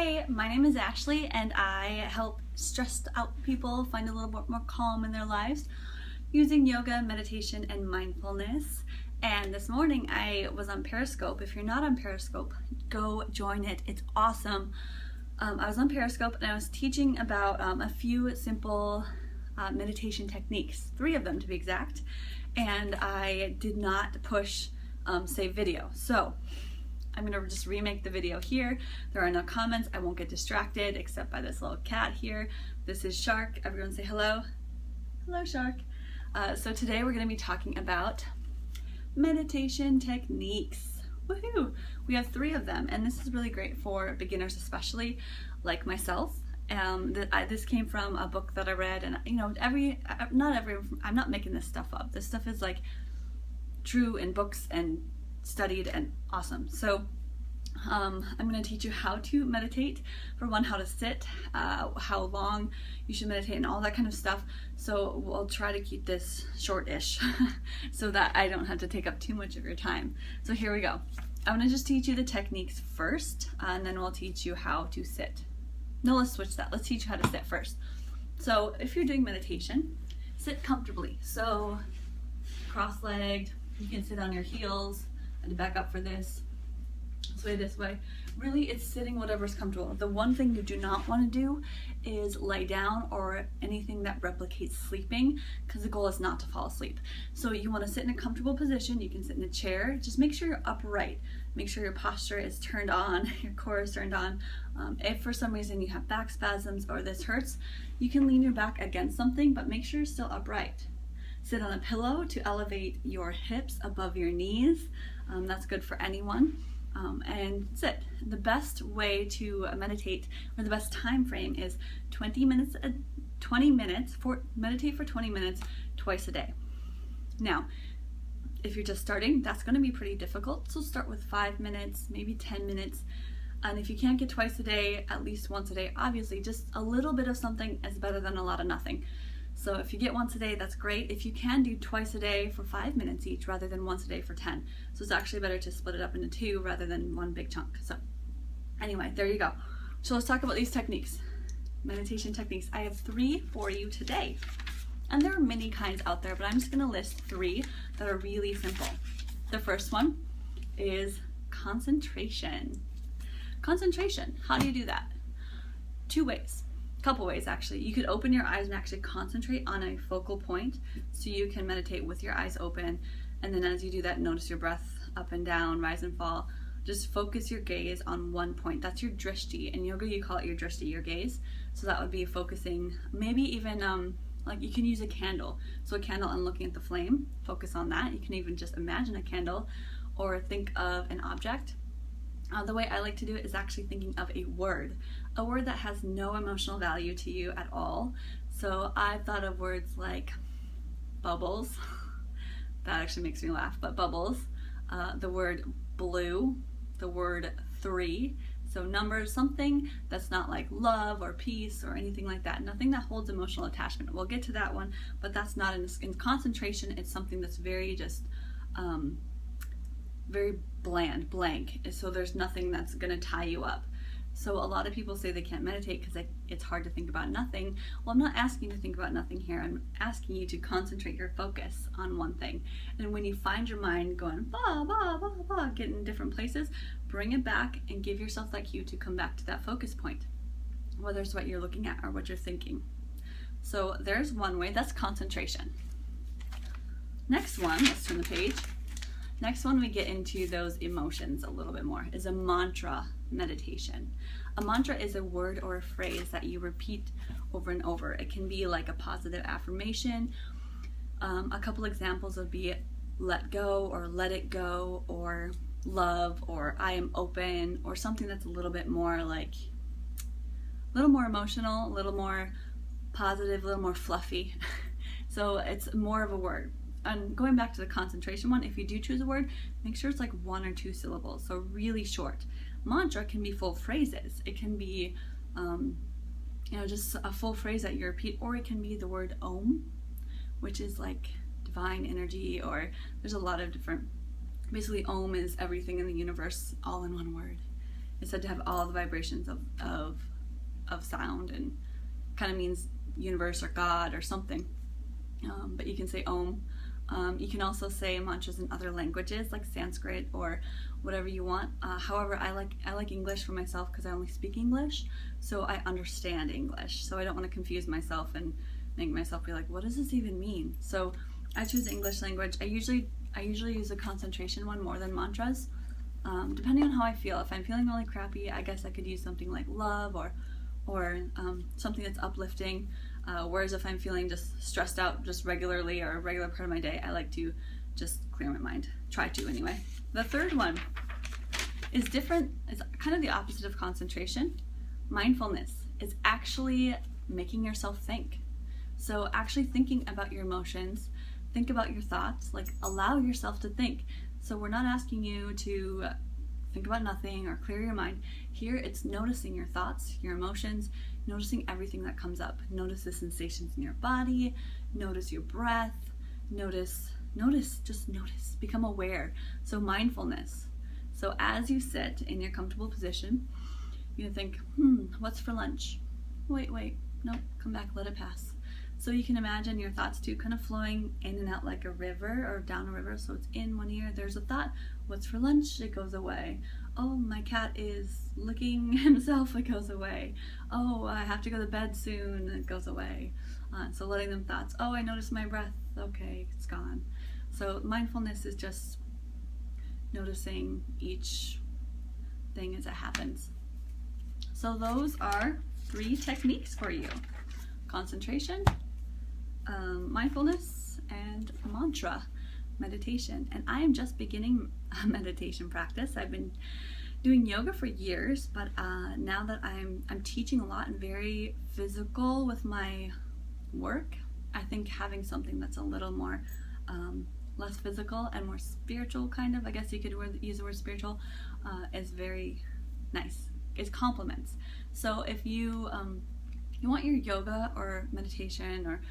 Hey, my name is Ashley and I help stressed out people find a little bit more calm in their lives using yoga, meditation, and mindfulness. And this morning I was on Periscope. If you're not on Periscope, go join it. It's awesome. I was on Periscope and I was teaching about a few simple meditation techniques, 3 of them to be exact, and I did not push save video. So I'm going to just remake the video here. There are no comments. I won't get distracted except by this little cat here. This is Shark. Everyone say hello. Hello, Shark. So today we're going to be talking about meditation techniques. Woohoo! We have 3 of them, and this is really great for beginners, especially like myself. This came from a book that I read, and you know, I'm not making this stuff up. This stuff is like true in books and studied and awesome. So I'm going to teach you how to meditate. For one, how to sit, how long you should meditate, and all that kind of stuff. So we'll try to keep this short-ish so that I don't have to take up too much of your time. So here we go. I'm going to just teach you the techniques first, and then we'll teach you how to sit. No, let's switch that. Let's teach you how to sit first. So if you're doing meditation, sit comfortably. So cross-legged, you can sit on your heels. And back up for this way. Really, it's sitting whatever's comfortable. The one thing you do not want to do is lay down or anything that replicates sleeping, because the goal is not to fall asleep. So you want to sit in a comfortable position. You can sit in a chair. Just make sure you're upright. Make sure your posture is turned on, your core is turned on. If for some reason you have back spasms or this hurts, you can lean your back against something, but make sure you're still upright. Sit on a pillow to elevate your hips above your knees. That's good for anyone. And sit. The best way to meditate, or the best time frame, is 20 minutes. Meditate for 20 minutes twice a day. Now, if you're just starting, that's going to be pretty difficult. So start with 5 minutes, maybe 10 minutes. And if you can't get twice a day, at least once a day. Obviously, just a little bit of something is better than a lot of nothing. So if you get once a day, that's great. If you can do twice a day for 5 minutes each rather than once a day for 10. So it's actually better to split it up into 2 rather than one big chunk. So anyway, there you go. So let's talk about these techniques, meditation techniques. I have 3 for you today. And there are many kinds out there, but I'm just gonna list 3 that are really simple. The first one is concentration. Concentration, how do you do that? 2 ways. Couple ways actually. You could open your eyes and actually concentrate on a focal point, so you can meditate with your eyes open, and then as you do that, notice your breath up and down, rise and fall. Just focus your gaze on one point. That's your drishti. In yoga you call it your drishti, your gaze. So that would be focusing, maybe even like you can use a candle. So a candle and looking at the flame, focus on that. You can even just imagine a candle or think of an object. The way I like to do it is actually thinking of a word that has no emotional value to you at all. So I've thought of words like bubbles. That actually makes me laugh, but bubbles. The word blue, the word 3. So numbers, something that's not like love or peace or anything like that. Nothing that holds emotional attachment. We'll get to that one, but that's not in concentration. It's something that's very just very blank. So there's nothing that's going to tie you up. So a lot of people say they can't meditate because it's hard to think about nothing. Well, I'm not asking you to think about nothing here. I'm asking you to concentrate your focus on one thing. And when you find your mind going blah, blah, blah, blah, getting in different places, bring it back and give yourself that cue to come back to that focus point, whether it's what you're looking at or what you're thinking. So there's one way. That's concentration. Next one, let's turn the page. Next one, we get into those emotions a little bit more, is a mantra meditation. A mantra is a word or a phrase that you repeat over and over. It can be like a positive affirmation. A couple examples would be let go or let it go or love or I am open, or something that's a little bit more like, a little more emotional, a little more positive, a little more fluffy. So it's more of a word. And going back to the concentration one, if you do choose a word, make sure it's like 1 or 2 syllables, so really short. Mantra can be full phrases. It can be, just a full phrase that you repeat, or it can be the word Om, which is like divine energy, or there's a lot of different, basically Om is everything in the universe all in one word. is said to have all the vibrations of sound, and kind of means universe or God or something. But you can say Om. You can also say mantras in other languages like Sanskrit or whatever you want. However, I like English for myself because I only speak English, so I understand English. So I don't want to confuse myself and make myself be like, what does this even mean? So I choose English language. I usually use a concentration one more than mantras, depending on how I feel. If I'm feeling really crappy, I guess I could use something like love or something that's uplifting. Whereas if I'm feeling just stressed out just regularly or a regular part of my day, I like to just clear my mind. Try to anyway. The third one is different. It's kind of the opposite of concentration. Mindfulness is actually making yourself think. So actually thinking about your emotions, think about your thoughts, like allow yourself to think. So we're not asking you to think about nothing or clear your mind. Here it's noticing your thoughts, your emotions, noticing everything that comes up. Notice the sensations in your body, notice your breath, just notice, become aware. So mindfulness. So as you sit in your comfortable position, you think, what's for lunch? Wait, no, come back, let it pass. So you can imagine your thoughts too kind of flowing in and out like a river or down a river. So it's in one ear, there's a thought, what's for lunch? It goes away. Oh, my cat is licking himself, it goes away. Oh, I have to go to bed soon, it goes away. So letting them thoughts, oh, I noticed my breath, okay, it's gone. So mindfulness is just noticing each thing as it happens. So those are 3 techniques for you: concentration, mindfulness, and mantra meditation. And I am just beginning a meditation practice. I've been doing yoga for years, but now that I'm teaching a lot and very physical with my work, I think having something that's a little more less physical and more spiritual, kind of, I guess you could use the word spiritual, is very nice. It complements. So if you want your yoga or meditation or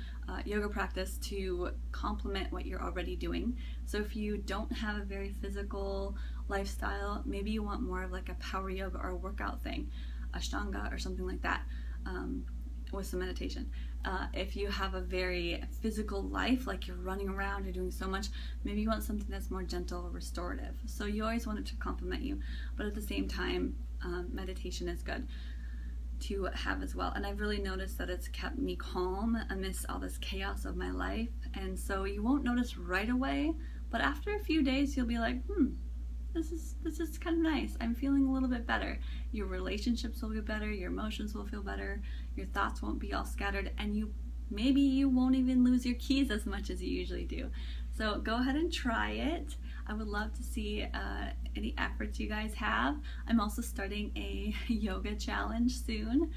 yoga practice to complement what you're already doing. So if you don't have a very physical lifestyle, maybe you want more of like a power yoga or a workout thing, Ashtanga or something like that, with some meditation. If you have a very physical life, like you're running around, you're doing so much, maybe you want something that's more gentle or restorative. So you always want it to complement you, but at the same time, meditation is good to have as well. And I've really noticed that it's kept me calm amidst all this chaos of my life. And so you won't notice right away, but after a few days you'll be like, this is kind of nice. I'm feeling a little bit better. Your relationships will be better, your emotions will feel better, your thoughts won't be all scattered, and maybe you won't even lose your keys as much as you usually do. So go ahead and try it. I would love to see any efforts you guys have. I'm also starting a yoga challenge soon.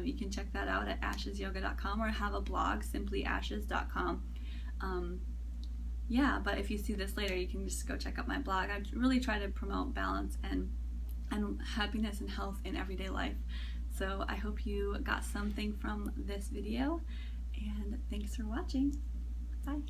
You can check that out at ashesyoga.com, or have a blog, simplyashes.com. Yeah, but if you see this later, you can just go check out my blog. I really try to promote balance and happiness and health in everyday life. So I hope you got something from this video, and thanks for watching. Bye.